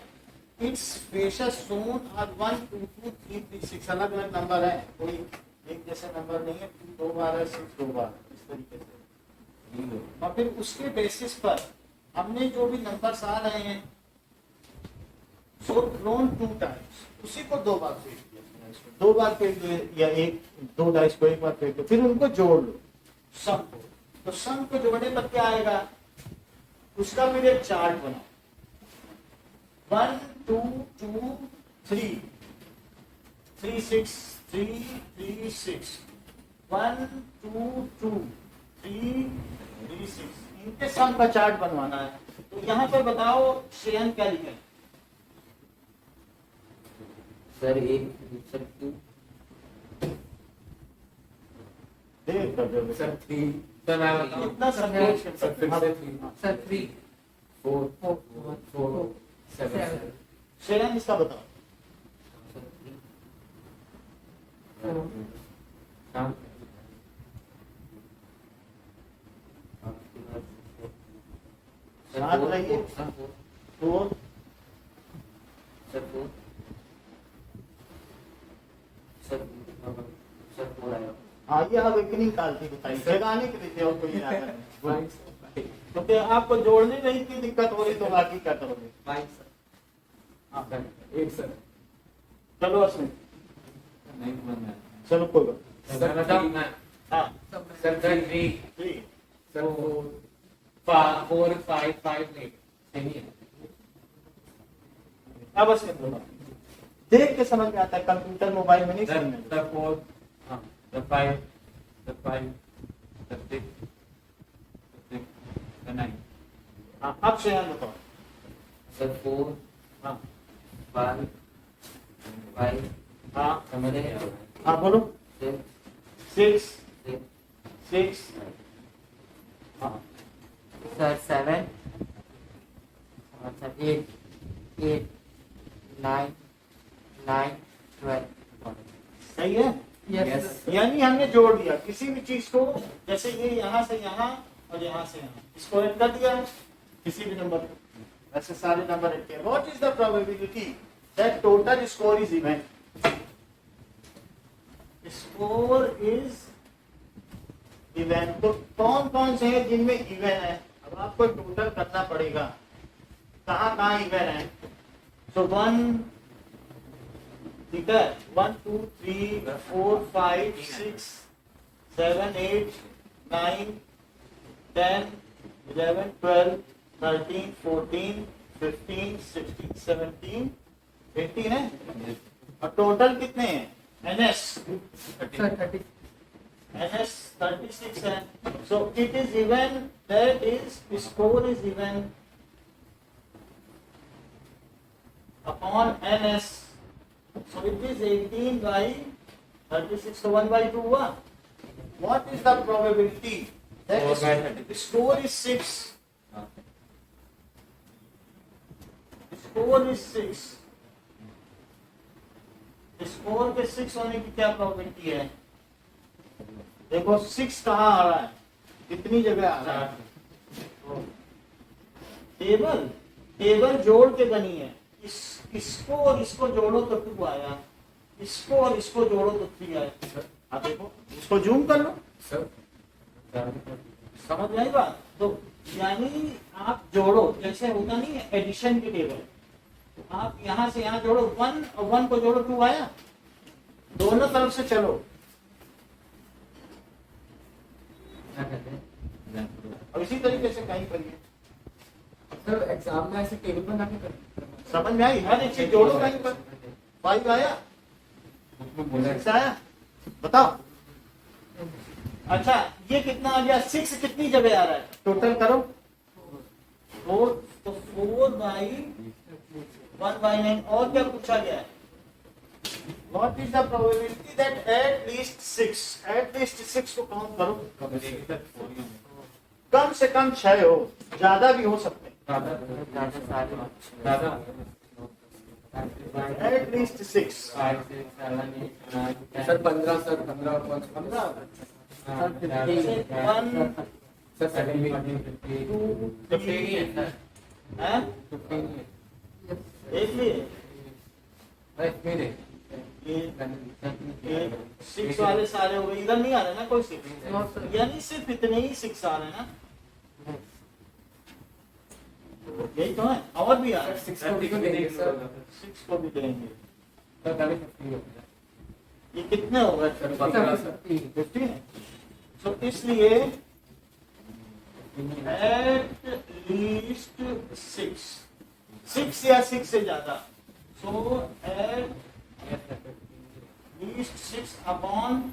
its faces shown are 1, 2, 2, 3, 3, 6 अलग अलग नंबर है, कोई एक जैसे नंबर नहीं है। 2 2 बार है, 6 2 बार, इस तरीके से। और फिर उसके बेसिस पर हमने जो भी नंबर्स आ रहे हैं सो थ्रोन 2 टाइम्स, उसी को 2 बार फेंक दिया, 2 बार फेंक दो या 2 डाइस को 1 बार फेंक दो, फिर उनको जोड़ लो सम को। तो सम को जोड़ने पर क्या आएगा? उसका फिर एक चार्ट बनाओ। 1 2 2 3 3 6 3 3 6 1 2 2 3 3 6 इनके सम का चार्ट बनवाना है। तो यहाँ पर बताओ शेयन क्या लिखे?
सर 1 सर 2
देख कर दो
सर 3. सर मैं बताऊं?
कितना
सर फिर से 3.
Sir, 3,
4
4,
4 7.
शेयन इसका बताओ।
शांत.
याद रहिए 4
सर 4 सर 4 आया।
आइए अब इतनी काल की बताइए, जगाने के लिए और कोई याद नहीं।
5
तो क्या आपको जोड़ने नहीं की दिक्कत हो रही तो बाकी क्या करोगे?
5 सर.
हाँ,
8 सर.
चलो असली
नहीं बनना.
चलो कोई बात
सर बताओ.
हाँ
सर 3
3
सर 4 5 5 8 सही है.
अब असली बोलो, देख के समझ में आता है, कंप्यूटर मोबाइल में नहीं समझ में आता।
The 4, the 5, the 6, the 9.
हाँ, अब शेयन बताओ।
सर 4
हाँ
5 5
हाँ
समझ रहे हैं?
हाँ बोलो।
6
6
6
6 हाँ
Sir, 7, sir, 8, 8, 9, 9, 12.
सही है।
Yes,
Yes.
sir.
यानी हमने जोड़ दिया किसी भी चीज को, जैसे ये यहाँ से यहाँ और यहाँ से यहाँ, इसको ऐड कर दिया किसी भी नंबर को, वैसे सारे नंबर ऐड किए। What is the probability that total score is even? Score is even. तो कौन कौन से हैं जिनमें इवन है? अब आपको टोटल करना पड़ेगा कहाँ कहाँ इवन है। सो 1 ठीक है, 1 2 3 4 5 6 7 8 9 10 11 12 13 14 15 16 17 18 है। और टोटल कितने हैं? NS
Sir, 30.
NS 36 है। So it is even, that is score is even upon NS. So it is 18 by 36, so 1/2 हुआ। What is the probability that
4/36.
score is 6? Score is 6, score के 6 होने की क्या प्रोबेबिलिटी है? देखो 6 कहाँ आ रहा है, कितनी जगह आ रहा है? टेबल, टेबल जोड़ के बनी है। इसको और इसको जोड़ो तो 2 आया, इसको और इसको जोड़ो तो 3 आया। आप देखो, इसको जूम कर लो, समझ में आई बात? तो यानी आप जोड़ो, जैसे होता नहीं है एडिशन की टेबल, आप यहाँ से यहाँ जोड़ो 1 और 1 को जोड़ो 2 आया। दोनों तरफ से चलो। और इसी तरीके से कहीं करिए।
सर एग्जाम में ऐसे टेबल बना के कर
समझ में आई? हर एक चीज जोड़ो कहीं पर। 5 आया, 6 आया, बताओ। अच्छा, ये कितना आ गया? 6 कितनी जगह आ रहा है? टोटल करो। 4, तो 4/1/9। और क्या पूछा गया है? What is the probability that at least 6? At least 6 को काउंट करो। कम से कम 6 हो, ज्यादा भी हो सकते हैं। At least 6।
सर 15 सर 15 और 5
15
सर 7
हैं? देख लिए ये 6 वाले सारे हो गए। इधर नहीं आ रहे ना कोई 6, यानी सिर्फ इतने ही 6 आ रहे हैं ना। यही तो है, और भी आ रहे हैं।
6 को भी देंगे सर।
6 को भी देंगे। ये कितने हो गए? 15। तो इसलिए एट लीस्ट 6 या 6 से ज्यादा। सो एट लीस्ट 6 अपॉन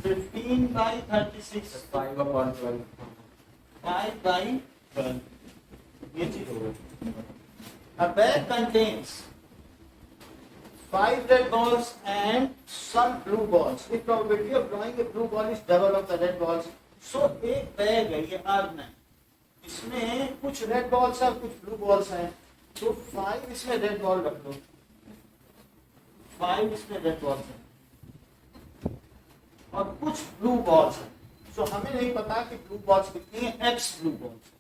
15/36,
5/12
5/12। ये चीज हो गई। A bag contains 5 red balls and some blue balls. The probability of drawing a blue ball is double of the red balls. So एक बैग है, ये अर्न है, इसमें कुछ रेड बॉल्स है, कुछ ब्लू बॉल्स हैं। तो 5 इसमें रेड बॉल रख दो, 5 इसमें रेड बॉल्स हैं और कुछ ब्लू बॉल्स हैं। तो हमें नहीं पता कि ब्लू बॉल्स कितनी है, एक्स ब्लू बॉल्स।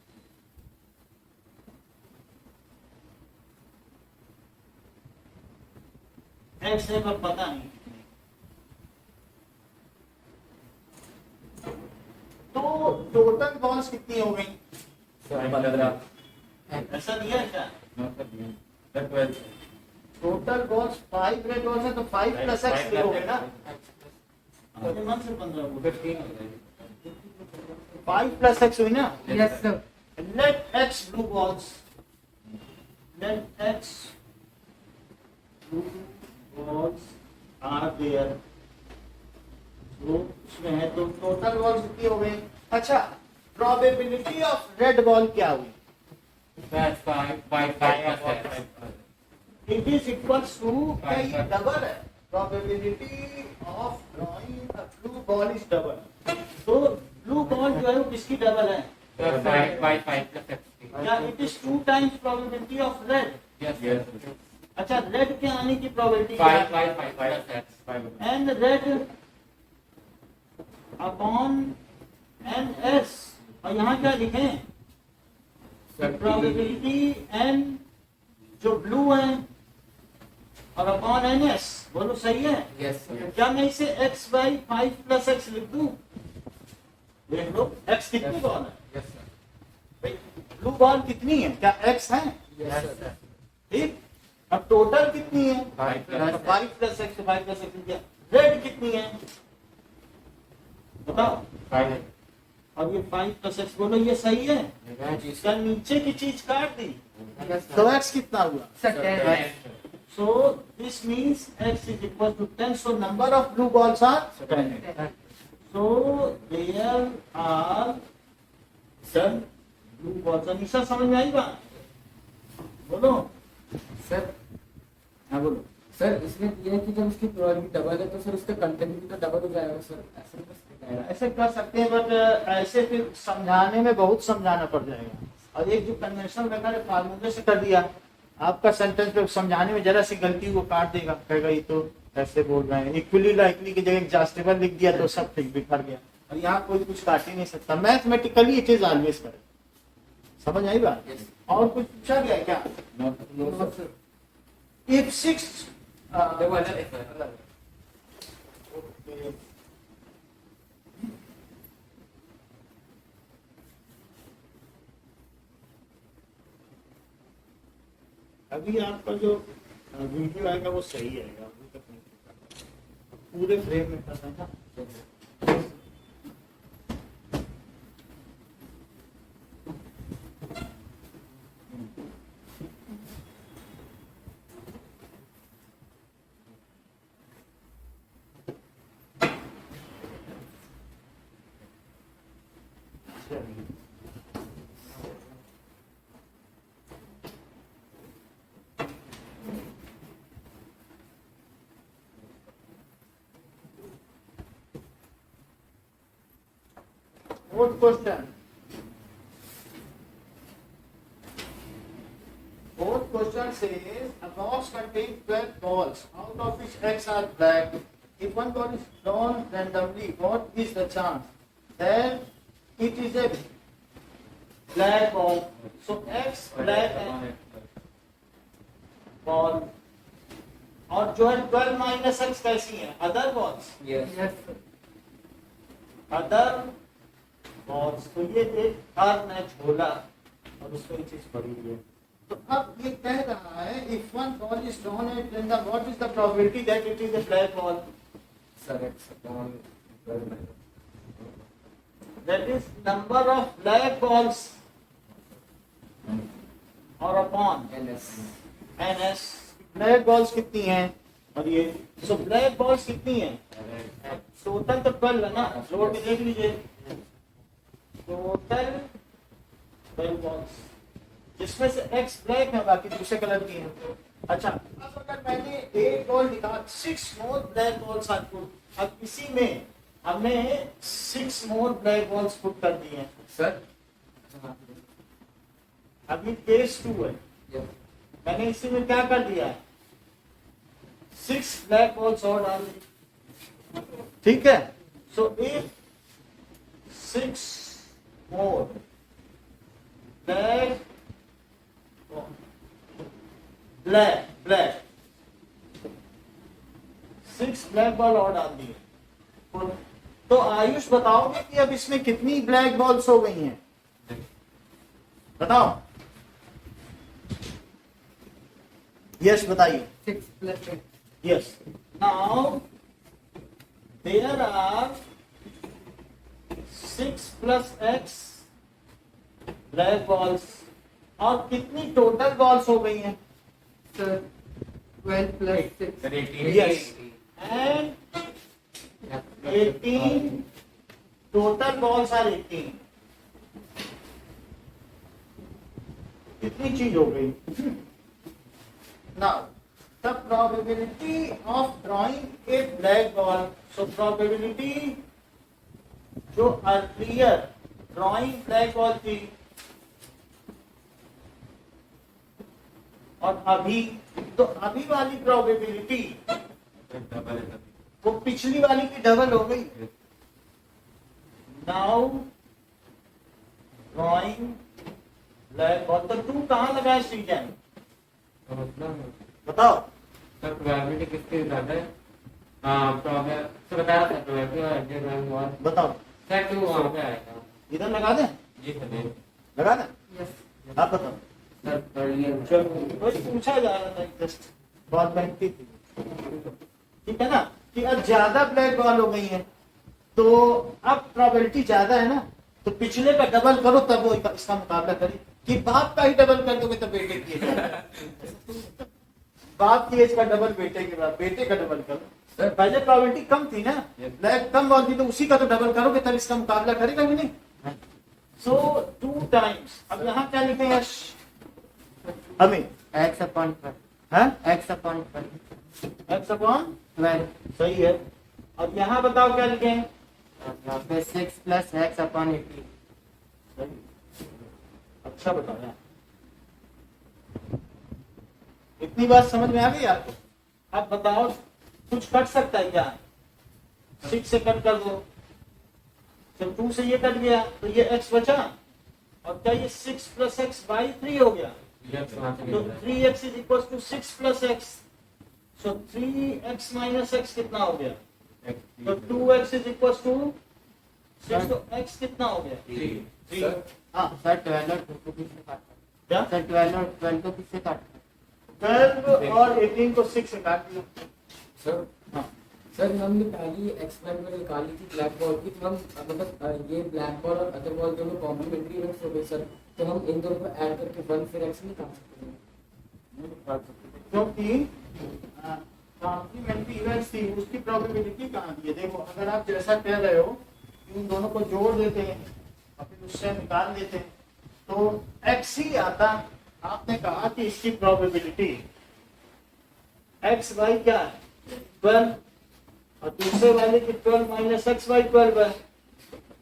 एक्स है पर पता नहीं कितनी। तो टोटल बॉल्स कितनी हो गई?
15
ऐसा दिया क्या? टोटल बॉल्स 5 रेड बॉल्स है तो 5 प्लस एक्स हो ना। अपने मन से 15 5 प्लस एक्स हुई ना।
Yes, sir.
Let x blue balls, let x blue balls are there. तो उसमें है तो टोटल बॉल्स कितनी हो गई? अच्छा, प्रोबेबिलिटी ऑफ रेड बॉल क्या हुई? It is equals to, ये डबल है। Probability of drawing a blue ball is double. तो ब्लू बॉल जो है वो किसकी डबल है? या it is 2 times probability of red. अच्छा, रेड के आने की probability and red upon N S. और यहाँ क्या लिखें? प्रोबेबिलिटी एन जो ब्लू है और अपॉन एन एस। बोलो सही है?
यस
क्या मैं इसे x/5 प्लस एक्स लिख दूं? देख लो x कितनी बॉल है?
यस सर
भाई ब्लू बॉल कितनी है? क्या x है?
यस सर
ठीक। अब टोटल कितनी है?
5
5 प्लस एक्स, 5 प्लस एक्स क्या? रेड कितनी है बताओ? और ये 5 प्लस एक्स, बोलो ये सही है? इसका नीचे की चीज काट दी तो x कितना हुआ?
Sir, 10.
So this means x is equal to 10. So number of blue balls are 10. So there are 10 blue balls. Anisha समझ में आई बात? बोलो।
सर
हाँ बोलो।
सर इसमें ये है कि जब उसकी प्रोबेबिलिटी डबल है तो सर उसका कंटेंट भी तो डबल हो जाएगा सर। ऐसे नहीं कर सकते।
ऐसे कर सकते हैं बट ऐसे फिर समझाने में बहुत समझाना पड़ जाएगा। और एक जो कन्वेंशनल मेथड है फार्मूले से कर दिया, आपका सेंटेंस पे समझाने में जरा सी गलती वो काट देगा, कहेगा ये तो ऐसे बोल रहे हैं, इक्वली लाइकली की जगह एग्जॉस्टिबल लिख दिया तो सब ठीक बिखर गया। और यहाँ कोई कुछ काट ही नहीं सकता, mathematically it is always correct. समझ आई बात?
Yes.
और कुछ पूछा गया क्या?
No, sir.
इफ 6
देखो अलग है सर, अलग है।
अभी आपका जो वीडियो आएगा वो सही आएगा, अभी तक नहीं पूरे फ्रेम में करना है ना। Fourth question. Fourth question says a box contains 12 balls, out of which X are black. If one ball is drawn randomly, what is the chance that it is a black ball? So X black and ball. और जो है 12 minus x कैसी है? Other balls,
Yes.
Yes.
Other balls. तो ये एक term है झोला और उसमें ये चीज पड़ी हुई है। तो अब ये कह रहा है if one ball is drawn at the what is the probability that it is a black ball?
Sir, X upon 12 minus.
That is number of black balls और upon
NS.
N S. Black balls कितनी हैं? और ये so black balls कितनी हैं? Total तो 12 है ना, जोड़ के देख लीजिए। टोटल 12 बॉल्स, जिसमें से एक्स ब्लैक है, बाकी दूसरे कलर की हैं। अच्छा, अब अगर मैंने एक बॉल निकाल 6 more black balls are put, अब इसी में हमने 6 मोर ब्लैक बॉल्स पुट कर दिए हैं।
Sir?
अभी केस 2 है,
Yes.
मैंने इसी में क्या कर दिया है? 6 ब्लैक बॉल्स और डाल दी। ठीक है, so if 6 more black black black 6 black ball और डाल दिए, तो आयुष बताओगे कि अब इसमें कितनी ब्लैक बॉल्स हो गई हैं? बताओ। यस बताइए।
6 plus 8.
Yes. Now there are 6 plus x black balls और कितनी टोटल बॉल्स हो गई हैं?
Sir, 12 plus 6.
Sir, 18.
Yes. And 18 total balls are 18। कितनी चीज हो गई? Now the probability of drawing a black ball, so probability जो earlier drawing black ball थी और अभी, तो अभी वाली probability
Double है तभी.
वो पिछली वाली की डबल हो गई। नाउ ड्रॉइंग ब्लैक बॉल, तो तू कहाँ लगाए सीजन?
तो मतलब
बताओ।
सर प्रोबेबिलिटी किसकी ज्यादा है? हाँ प्रॉब्लम तो बता रहा था प्रोबेबिलिटी और एडजस्ट और
बताओ,
सर टू वहाँ पे आएगा।
इधर लगा दे,
जी सर जी।
लगा दे।
Yes.
आप बताओ।
सर पढ़ लिया।
चलो बस पूछा जा रहा था, जस्ट बॉल बनती थी, ठीक है ना, कि अब ज्यादा ब्लैक बॉल हो गई है तो अब प्रोबेबिलिटी ज्यादा है ना, तो पिछले का डबल करो तब वो इसका मुकाबला करे। कि बाप का ही डबल कर दोगे तो बेटे की बाप की एज का डबल बेटे के बाद बेटे का डबल करो। पहले प्रोबेबिलिटी कम थी ना, ब्लैक कम बॉल थी, तो उसी का तो डबल करोगे तब इसका मुकाबला करेगा भी नहीं। सो 2 टाइम्स। अब यहाँ क्या लिखे हैं हमें?
X upon 12.
है
X upon 12.
X upon
12.
सही है। अब यहाँ बताओ क्या लिखे हैं?
यहाँ पे 6 plus X upon 18.
सही। अब अच्छा बताओ यार, इतनी बात समझ में आ गई आपको? अब बताओ कुछ कट सकता है क्या? 6 से कट कर दो, जब 2 से ये कट गया तो ये x बचा, और क्या ये 6 प्लस एक्स बाई 3 हो गया? तो 3x is equal to 6 plus X, so 3x minus X कितना हो गया? तो 2x इज इक्वल टू 6, तो x कितना हो गया? 3। हाँ
सर 12 और 2 को किससे काटा?
क्या?
सर 12 और 12 को किससे काटा?
12 और 18 को 6 से काट दिया।
सर
हाँ
सर हमने पहली एक्सपेरिमेंट में निकाली थी ब्लैक बॉल की, तो हम मतलब ये ब्लैक बॉल और अदर बॉल दोनों कॉम्प्लीमेंट्री इवेंट्स हो गए सर, तो हम इन दोनों को ऐड करके 1 फिर एक्स निकाल सकते हैं।
क्योंकि कॉम्प्लीमेंट्री इवेंट्स थी, उसकी प्रोबेबिलिटी कहाँ दी है? देखो अगर आप जैसा कह रहे हो कि उन दोनों को जोड़ देते हैं और फिर उससे निकाल देते हैं तो x ही आता। आपने कहा कि इसकी प्रोबेबिलिटी x बाई क्या है? 12, और दूसरे वाले की 12 माइनस एक्स बाई 12 है,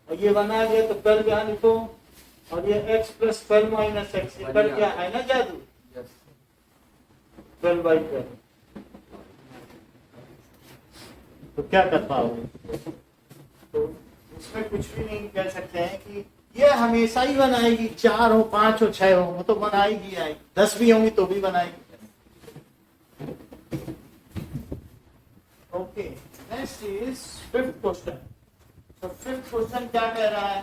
और ये बना गया तो 12 यहाँ लिखो, और ये x plus 12 minus x equal क्या है ना जादू? 12 बाई 12। तो क्या कर पाओगे? तो इसमें कुछ भी नहीं कह सकते हैं कि ये हमेशा ही बनाएगी, 4 हो 5 हो 6 हो, वो तो बनाएगी, आएगी 10 भी होंगी तो भी बनाएगी। Okay, next is 5th question. तो 5th क्वेश्चन क्या कह रहा है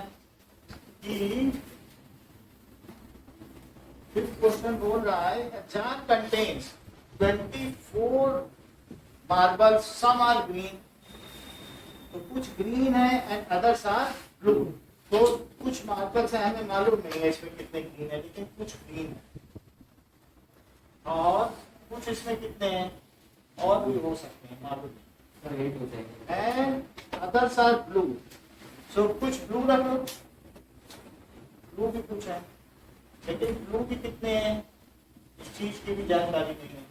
कि 5th क्वेश्चन बोल रहा है a jar contains 24 marbles, some are green, तो कुछ ग्रीन है एंड अदर्स आर ब्लू। तो कुछ मार्बल्स है, हमें मालूम नहीं है इसमें कितने ग्रीन है, लेकिन कुछ ग्रीन है, और कुछ इसमें कितने हैं और भी हो सकते हैं मालूम, एंड अदर्स आर ब्लू। सो कुछ ब्लू रख लो, ब्लू भी कुछ है, लेकिन ब्लू भी कितने हैं इस चीज की भी जानकारी नहीं है।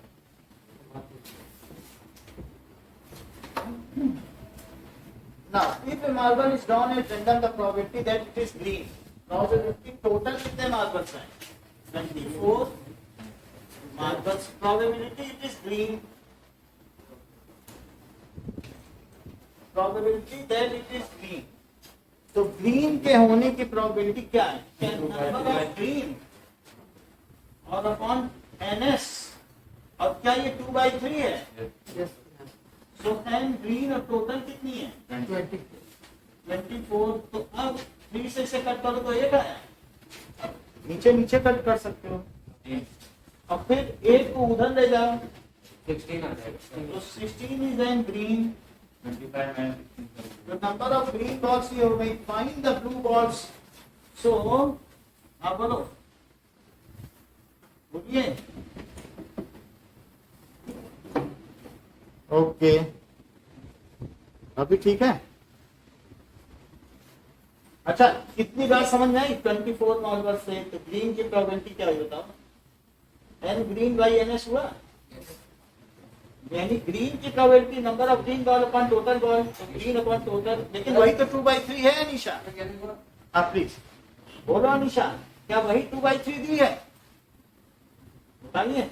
Now, if a marble is drawn at random, the probability that it is green. Probability total कितने marbles हैं? 24 marbles. Probability it is green. Probability that it is green. तो ग्रीन के होने की probability क्या है? नंबर ऑफ ग्रीन और upon ns, और क्या ये 2/3 है? तो n ग्रीन और टोटल कितनी है? 24। तो अब 3 से कट करो तो 1 आया, नीचे नीचे कट कर सकते हो, और फिर 8 को उधर ले जाओ
16 आ जाएगा।
तो 16 इज एन ग्रीन।
25 में
तो नंबर ऑफ ग्रीन बॉल्स ये हो गई। Find the blue balls. So आप बोलो, बोलिए। ओके, अभी ठीक है। अच्छा, कितनी बात समझ में आई? 24 मार्बल से तो ग्रीन की प्रोबेबिलिटी क्या हुई बताओ? N green by N S हुआ, यानी ग्रीन की probability number of green ball upon total ball, तो ग्रीन अपॉन टोटल। लेकिन वही तो 2/3 है अनिशा। आप प्लीज बोलो अनिशा, क्या वही 2/3 दी है? बताइए।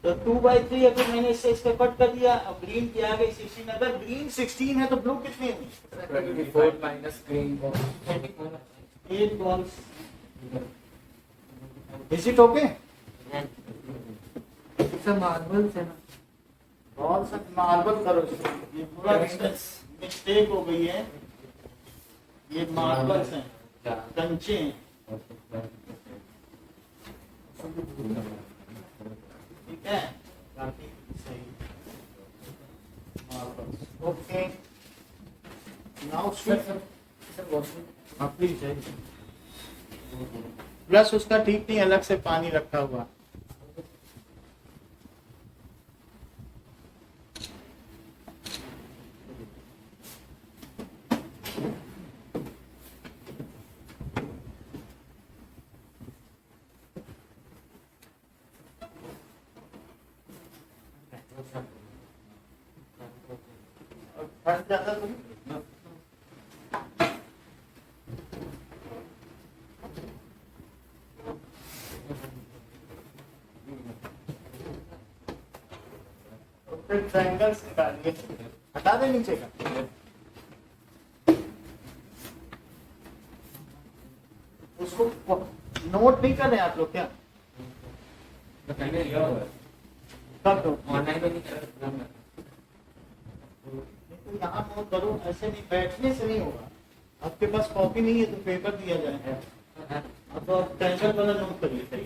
तो 2/3 है, फिर मैंने इससे इसका कट कर दिया, अब ग्रीन की आ गई 16। अगर ग्रीन 16 है तो ब्लू कितनी हुई?
24 minus green ball
8 balls. Is it okay?
सब मार्बल्स है ना?
बॉल से मार्बल करो, ये पूरा मिस्टेक हो गई है। ये मार्बल्स हैं, कंचे हैं, ठीक है, बाकी सही। Marbles okay. Now
sir washroom
हाँ प्लीज है। प्लस उसका ठीक नहीं, अलग से पानी रखा हुआ। फट जाता तुम। फिर ट्रायंगल्स निकालिए, हटा दे नीचे का। उसको नोट नहीं कर रहे आप लोग क्या?
तो मैंने लिया हुआ है,
कब नोट?
ऑनलाइन में नहीं कर रहा हूँ।
तो यहाँ नोट करो, ऐसे नहीं, बैठने से नहीं होगा। आपके पास कॉपी नहीं है तो पेपर दिया जाएगा। अब तो आप ट्रायंगल वाला नोट कर लेते हैं।